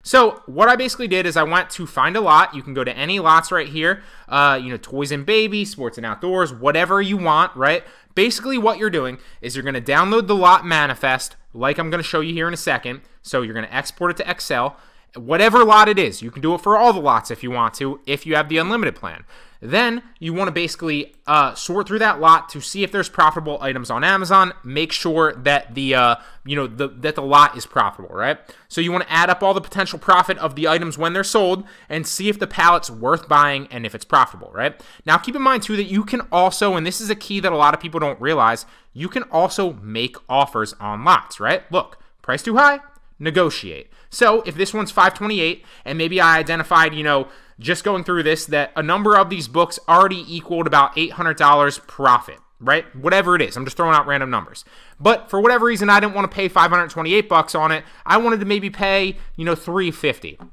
So what I basically did is I went to find a lot. You can go to any lots right here, toys and baby, sports and outdoors, whatever you want, right? Basically what you're doing is you're going to download the lot manifest like I'm going to show you here in a second. So you're going to export it to Excel. Whatever lot it is, you can do it for all the lots if you want to, if you have the unlimited plan. Then you want to basically sort through that lot to see if there's profitable items on Amazon. Make sure that the lot is profitable, right? So you want to add up all the potential profit of the items when they're sold and see if the pallet's worth buying and if it's profitable, right? Now keep in mind too that you can also, and this is a key that a lot of people don't realize, you can also make offers on lots, right? Look, price too high, negotiate. So if this one's $5.28 and maybe I identified, just going through this, that a number of these books already equaled about $800 profit, right? Whatever it is. I'm just throwing out random numbers. But for whatever reason, I didn't want to pay $528 on it. I wanted to maybe pay, $350.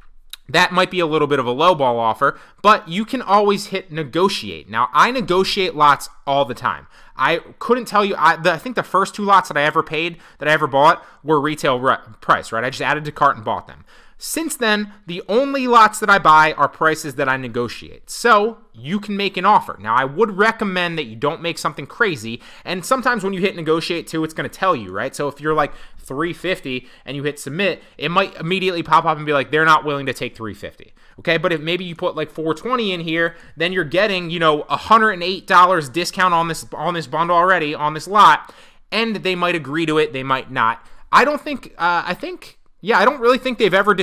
That might be a little bit of a lowball offer, but you can always hit negotiate. Now, I negotiate lots all the time. I couldn't tell you, I think the first 2 lots that I ever bought were retail price, right? I just added to cart and bought them. Since then, the only lots that I buy are prices that I negotiate. So you can make an offer. Now, I would recommend that you don't make something crazy. And sometimes when you hit negotiate too, it's going to tell you, right? So if you're like $350 and you hit submit, it might immediately pop up and be like, they're not willing to take $350. Okay, but if maybe you put like $420 in here, then you're getting, $108 discount on this bundle already on this lot, and they might agree to it, they might not. I don't really think they've ever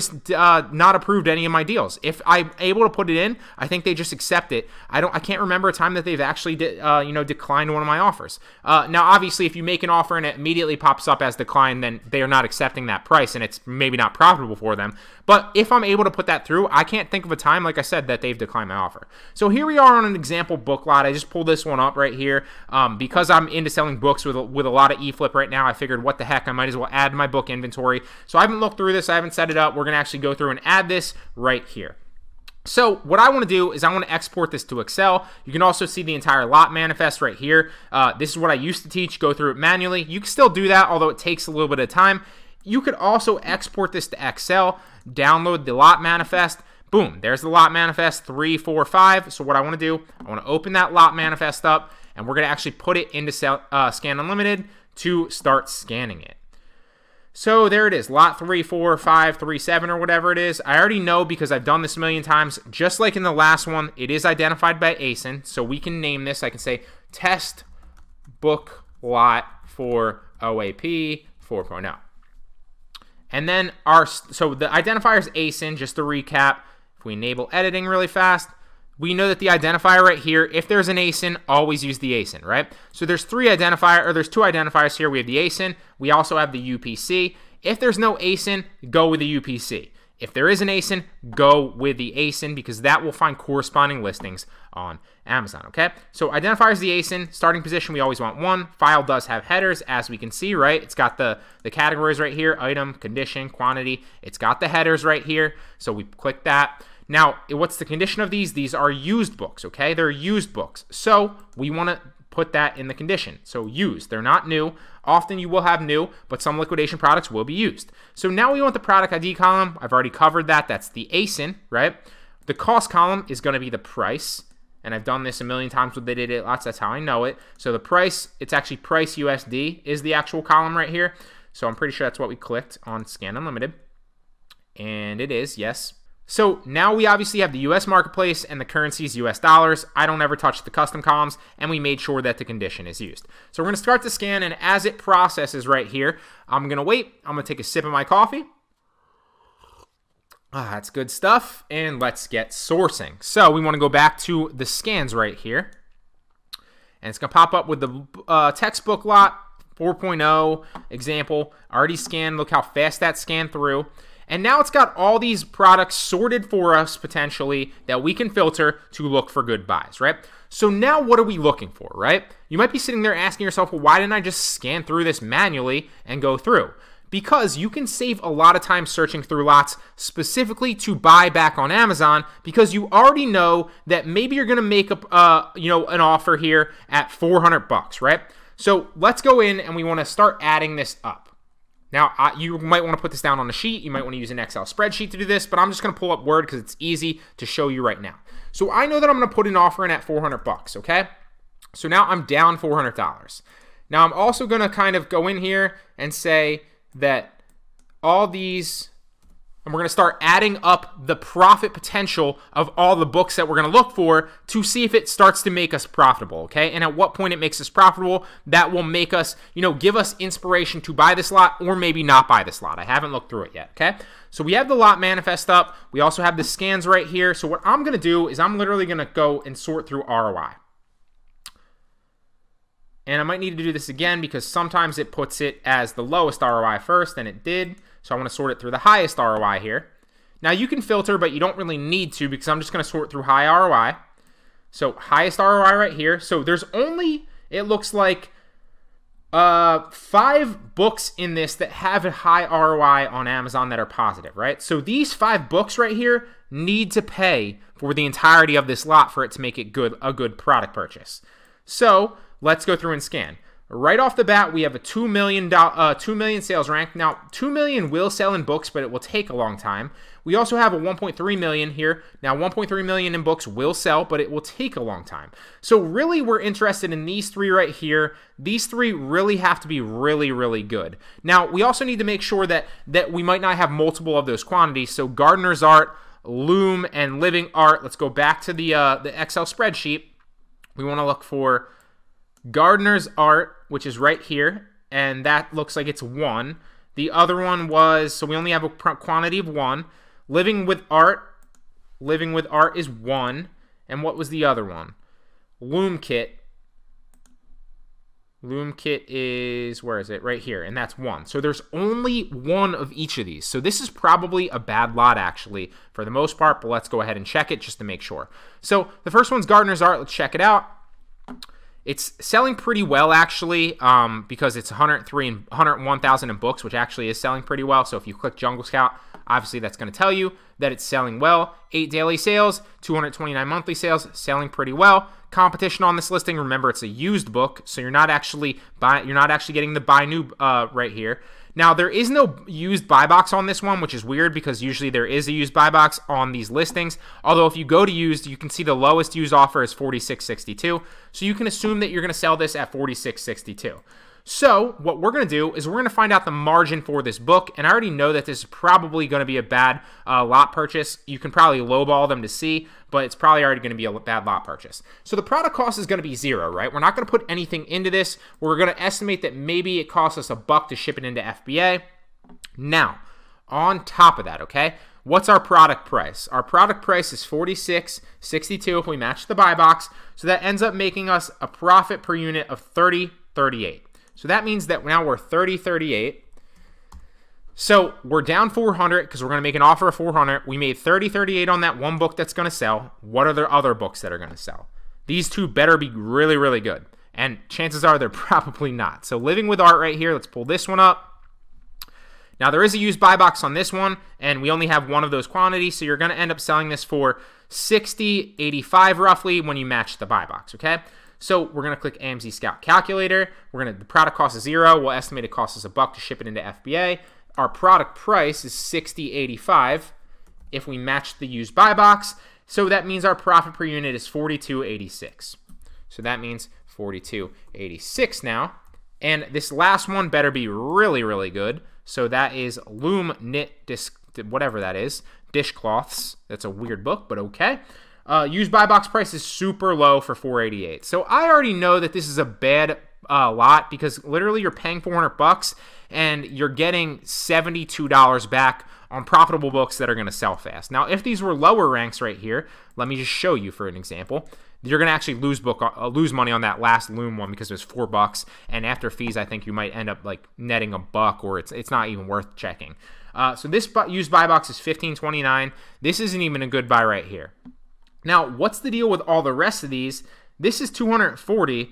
not approved any of my deals. If I'm able to put it in, I think they just accept it. I can't remember a time that they've actually declined one of my offers. Now, obviously, if you make an offer and it immediately pops up as declined, then they are not accepting that price, and it's maybe not profitable for them. But if I'm able to put that through, I can't think of a time, like I said, that they've declined my offer. So here we are on an example book lot. I just pulled this one up right here. Because I'm into selling books with a lot of eFlip right now, I figured, what the heck, I might as well add my book inventory. So I haven't looked through this. I haven't set it up. We're going to actually go through and add this right here. So what I want to do is I want to export this to Excel. You can also see the entire lot manifest right here. This is what I used to teach. Go through it manually. You can still do that, although it takes a little bit of time. You could also export this to Excel, download the lot manifest. Boom, there's the lot manifest, 3, 4, 5. So what I want to do, I want to open that lot manifest up, and we're going to actually put it into Scan Unlimited to start scanning it. So there it is, lot 3, 4, 5, 3, 7, or whatever it is. I already know because I've done this a million times. Just like in the last one, it is identified by ASIN, so we can name this. I can say test book lot for OAP 4.0. And then so the identifier is ASIN, just to recap. If we enable editing really fast, we know that the identifier right here, if there's an ASIN, always use the ASIN, right? So there's two identifiers here. We have the ASIN. We also have the UPC. If there's no ASIN, go with the UPC. If there is an ASIN, go with the ASIN because that will find corresponding listings on Amazon, okay? So identifier is the ASIN. Starting position, we always want 1. File does have headers, as we can see, right? It's got the categories right here, item, condition, quantity. It's got the headers right here, so we click that. Now, what's the condition of these? These are used books, okay? They're used books. So we want to put that in the condition. So used, they're not new. Often you will have new, but some liquidation products will be used. So now we want the product ID column. I've already covered that. That's the ASIN, right? The cost column is going to be the price. And I've done this a million times with the data lots. That's how I know it. So the price, it's actually price USD is the actual column right here. So I'm pretty sure that's what we clicked on Scan Unlimited. And it is, yes. So now we obviously have the US marketplace and the currency is US dollars. I don't ever touch the custom columns, and we made sure that the condition is used. So we're going to start the scan, and as it processes right here, I'm going to wait. I'm going to take a sip of my coffee. That's good stuff, and let's get sourcing. So we want to go back to the scans right here, and it's going to pop up with the textbook lot 4.0 example. Already scanned. Look how fast that scanned through. And now it's got all these products sorted for us, potentially, that we can filter to look for good buys, right? So now what are we looking for, right? You might be sitting there asking yourself, well, why didn't I just scan through this manually and go through? Because you can save a lot of time searching through lots specifically to buy back on Amazon because you already know that maybe you're going to make an offer here at $400, right? So let's go in and we want to start adding this up. Now, you might want to put this down on a sheet. You might want to use an Excel spreadsheet to do this, but I'm just going to pull up Word because it's easy to show you right now. So I know that I'm going to put an offer in at 400 bucks, okay? So now I'm down $400. Now I'm also going to kind of go in here and say that all these, and we're going to start adding up the profit potential of all the books that we're going to look for to see if it starts to make us profitable, okay? And at what point it makes us profitable, that will make us, give us inspiration to buy this lot or maybe not buy this lot. I haven't looked through it yet, okay? So we have the lot manifest up. We also have the scans right here. So what I'm going to do is I'm literally going to go and sort through ROI. And I might need to do this again because sometimes it puts it as the lowest ROI first, and it did. So I want to sort it through the highest ROI here. Now you can filter, but you don't really need to because I'm just going to sort through high ROI. So highest ROI right here. So there's only, it looks like, 5 books in this that have a high ROI on Amazon that are positive, right? So these 5 books right here need to pay for the entirety of this lot for it to make it a good product purchase. So let's go through and scan. Right off the bat, we have a 2 million sales rank. Now, 2 million will sell in books, but it will take a long time. We also have a 1.3 million here. Now, 1.3 million in books will sell, but it will take a long time. So really, we're interested in these 3 right here. These 3 really have to be really, really good. Now, we also need to make sure that we might not have multiple of those quantities. So Gardener's Art, Loom, and Living Art. Let's go back to the Excel spreadsheet. We want to look for Gardener's Art, which is right here, and that looks like it's 1. The other one was, so we only have a quantity of 1. Living with Art is 1. And what was the other one? Loom Kit. Loom Kit is, where is it? Right here, and that's 1. So there's only 1 of each of these. So this is probably a bad lot, actually, for the most part, but let's go ahead and check it just to make sure. So the first one's Gardener's Art. Let's check it out. It's selling pretty well, actually, because it's 103 and 101,000 in books, which actually is selling pretty well. So if you click Jungle Scout, obviously that's going to tell you that it's selling well. 8 daily sales, 229 monthly sales, selling pretty well. Competition on this listing, remember it's a used book, so you're not actually getting the buy new right here. Now, there is no used buy box on this one, which is weird because usually there is a used buy box on these listings. Although if you go to used, you can see the lowest used offer is $46.62. So you can assume that you're going to sell this at $46.62. So what we're going to do is we're going to find out the margin for this book. And I already know that this is probably going to be a bad lot purchase. You can probably lowball them to see, but it's probably already going to be a bad lot purchase. So the product cost is going to be 0, right? We're not going to put anything into this. We're going to estimate that maybe it costs us $1 to ship it into FBA. Now, on top of that, okay, what's our product price? Our product price is $46.62 if we match the buy box. So that ends up making us a profit per unit of $30.38. So that means that now we're $30.38. So we're down $400 because we're going to make an offer of $400. We made $30.38 on that one book that's going to sell. What are the other books that are going to sell? These 2 better be really, really good. And chances are they're probably not. So Living with Art right here. Let's pull this one up. Now there is a used buy box on this one, and we only have 1 of those quantities. So you're going to end up selling this for $60.85 roughly when you match the buy box, okay? So we're going to click AMZ Scout Calculator. The product cost is 0. We'll estimate it costs us $1 to ship it into FBA. Our product price is $60.85 if we match the used buy box. So that means our profit per unit is $42.86. So that means $42.86 now. And this last one better be really, really good. So that is Loom Knit Disc, whatever that is, Dishcloths. That's a weird book, but okay. Used buy box price is super low for $488. So I already know that this is a bad lot because literally you're paying $400 and you're getting $72 back on profitable books that are going to sell fast. Now, if these were lower ranks right here, let me just show you for an example. You're going to actually lose money on that last Loom one because it was $4, and after fees, I think you might end up like netting $1, or it's not even worth checking. So this used buy box is $15.29. This isn't even a good buy right here. Now, what's the deal with all the rest of these? This is $240.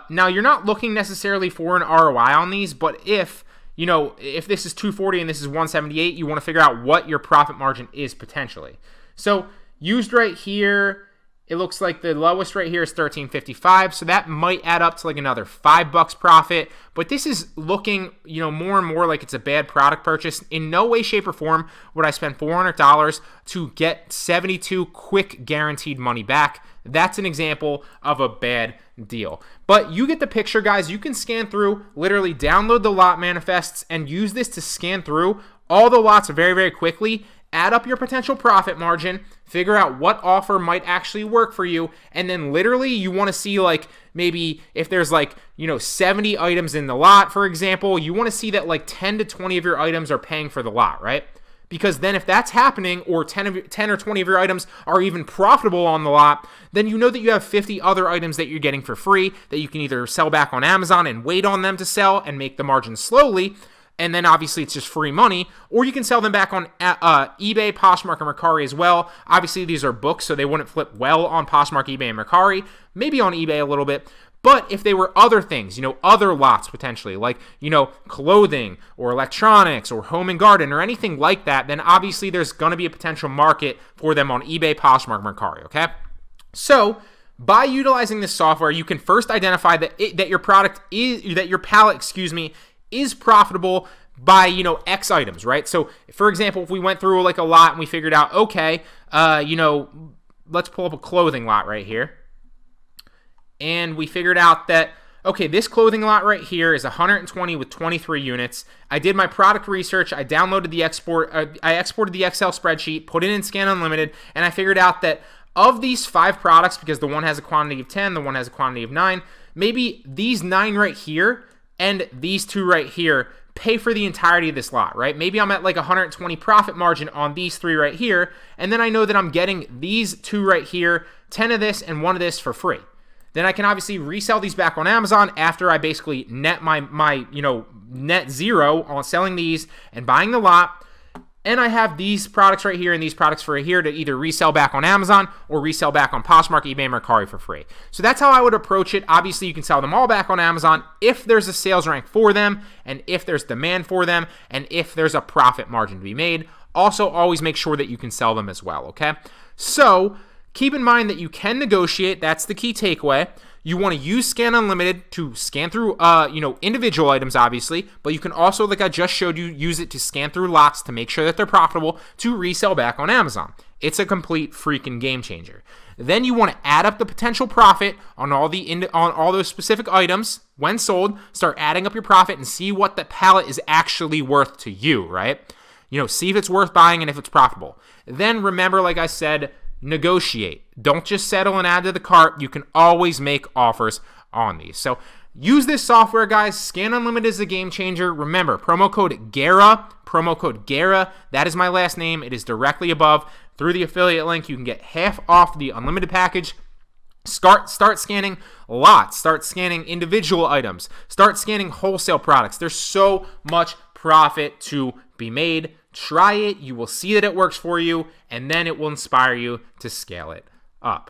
Now, you're not looking necessarily for an ROI on these, but if this is $240 and this is $178, you want to figure out what your profit margin is potentially. So used right here, It looks like the lowest right here is $13.55, so that might add up to like another $5 profit. But this is looking, more and more like it's a bad product purchase. In no way, shape, or form would I spend $400 to get 72 quick guaranteed money back. That's an example of a bad deal. But you get the picture, guys. You can scan through, literally download the lot manifests and use this to scan through all the lots very, very quickly. Add up your potential profit margin, figure out what offer might actually work for you, and then literally you want to see like maybe if there's like, 70 items in the lot, for example, you want to see that like 10 to 20 of your items are paying for the lot, right? Because then if that's happening, or 10 or 20 of your items are even profitable on the lot, then you know that you have 50 other items that you're getting for free that you can either sell back on Amazon and wait on them to sell and make the margin slowly, and then obviously it's just free money, or you can sell them back on eBay, Poshmark, and Mercari as well. Obviously, these are books, so they wouldn't flip well on Poshmark, eBay, and Mercari. Maybe on eBay a little bit. But if they were other things, other lots potentially, like, clothing or electronics or home and garden or anything like that, then obviously there's going to be a potential market for them on eBay, Poshmark, Mercari, okay? So by utilizing this software, you can first identify that your pallet, is profitable by, X items, right? So, for example, if we went through like a lot and we figured out, okay, let's pull up a clothing lot right here. And we figured out that, okay, this clothing lot right here is 120 with 23 units. I did my product research. I downloaded the I exported the Excel spreadsheet, put it in Scan Unlimited, and I figured out that of these 5 products, because the one has a quantity of 10, the one has a quantity of 9, maybe these 9 right here and these 2 right here pay for the entirety of this lot, right? Maybe I'm at like 120 profit margin on these 3 right here, and then I know that I'm getting these 2 right here, 10 of this and 1 of this for free. Then I can obviously resell these back on Amazon after I basically net my net zero on selling these and buying the lot. And I have these products right here and these products for here to either resell back on Amazon or resell back on Poshmark, eBay, and Mercari for free. So that's how I would approach it. Obviously, you can sell them all back on Amazon if there's a sales rank for them, and if there's demand for them, and if there's a profit margin to be made. Also, always make sure that you can sell them as well, okay? So keep in mind that you can negotiate. That's the key takeaway. You want to use Scan Unlimited to scan through, individual items, obviously, but you can also, like I just showed you, use it to scan through lots to make sure that they're profitable to resell back on Amazon. It's a complete freaking game changer. Then you want to add up the potential profit on all those specific items when sold. Start adding up your profit and see what the pallet is actually worth to you, right? See if it's worth buying and if it's profitable. Then remember, like I said, negotiate. Don't just settle and add to the cart. You can always make offers on these. So use this software, guys. Scan Unlimited is a game changer. Remember, promo code GARA, that is my last name. It is directly above. Through the affiliate link, you can get half off the unlimited package. Start scanning lots. Start scanning individual items. Start scanning wholesale products. There's so much profit to be made. Try it. You will see that it works for you, and then it will inspire you to scale it up.